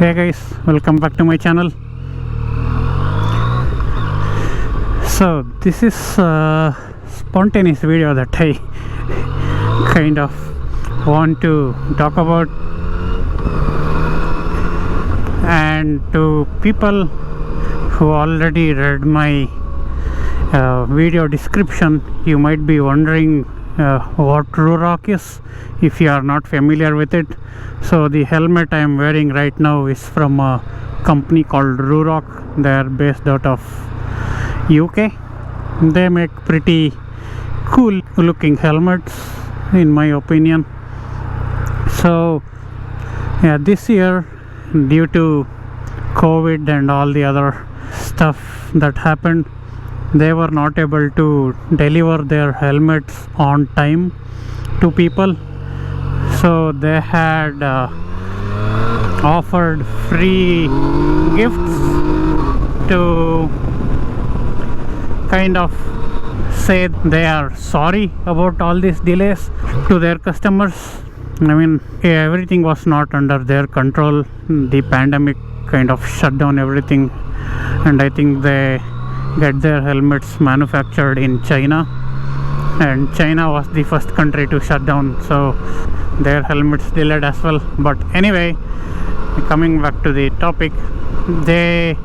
Hey guys, welcome back to my channel. So this is a spontaneous video that I kind of want to talk about, and to people who already read my video description, you might be wondering what Ruroc is if you are not familiar with it. So the helmet I am wearing right now is from a company called Ruroc. They are based out of UK. They make pretty cool looking helmets in my opinion. So yeah, this year, due to COVID and all the other stuff that happened, they were not able to deliver their helmets on time to people. So they had offered free gifts to kind of say they are sorry about all these delays to their customers. I mean, everything was not under their control. The pandemic kind of shut down everything, and I think they get their helmets manufactured in China, and China was the first country to shut down, so their helmets delayed as well. But anyway, coming back to the topic, they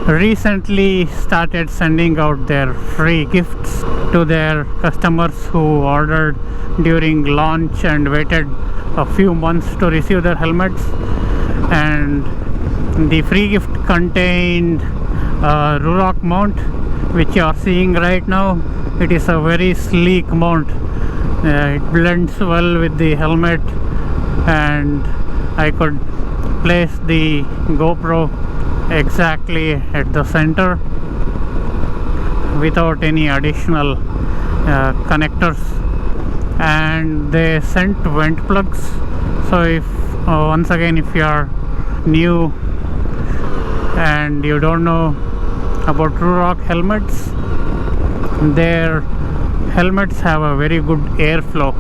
recently started sending out their free gifts to their customers who ordered during launch and waited a few months to receive their helmets. And the free gift contained a Ruroc mount, which you are seeing right now. It is a very sleek mount. It blends well with the helmet, and I could place the GoPro exactly at the center without any additional connectors. And they sent vent plugs. So if once again, if you are new and you don't know about Ruroc helmets, their helmets have a very good airflow,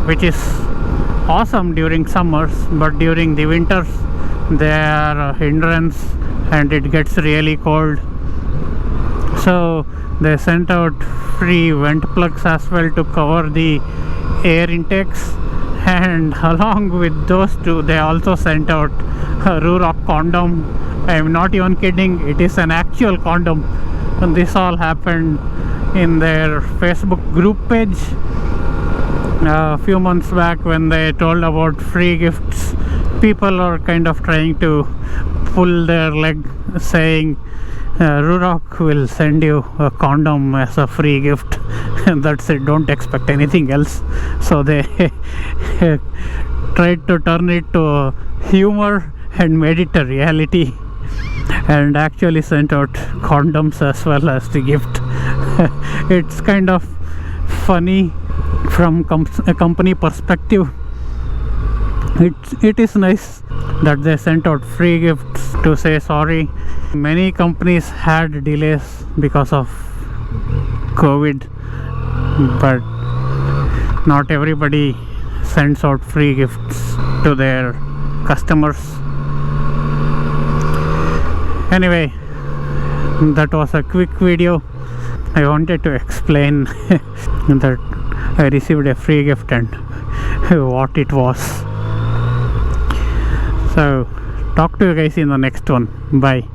which is awesome during summers, but during the winters they are a hindrance and it gets really cold. So they sent out free vent plugs as well to cover the air intakes, and along with those two they also sent out a Ruroc condom. I am not even kidding, it is an actual condom. And this all happened in their Facebook group page a few months back when they told about free gifts. People are kind of trying to pull their leg, saying Ruroc will send you a condom as a free gift, and that's it, don't expect anything else. So they tried to turn it to a humor and made it a reality, and actually sent out condoms as well as the gift. It's kind of funny from a company perspective. It is nice that they sent out free gifts to say sorry. Many companies had delays because of COVID, but not everybody sends out free gifts to their customers. Anyway, that was a quick video. I wanted to explain that I received a free gift and what it was. So talk to you guys in the next one. Bye.